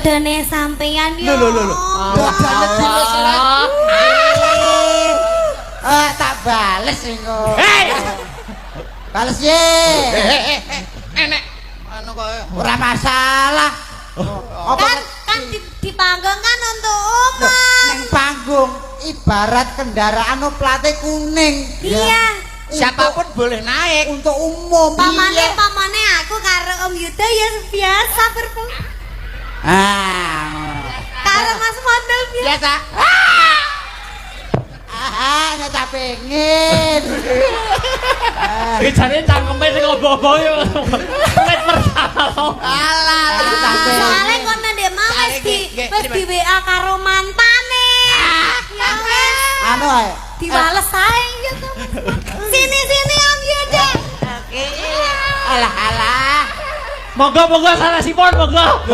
dodone sampeyan yo. Lho. Dodone dilus lah. Tak bales engko. Bales ye. Enek anu kok Ora masalah. Kan di panggung kan untuk umum. Ning panggung ibarat kendaraan plate kuning. Iya. siapapun boleh naik Untuk umum. Pamane aku karo Om Yuda ya biasa karo Mas Mondol biasa. Nek tak pengen. Jane cangkeme sing obo-obo yo. Wis pertama. Alah, Soale kono ndek mau wis di WA karo mantane. Ya wis. Anu ae. Diwales ae gitu. Sini Om Yuda. Alah. Monggo sanesipun monggo.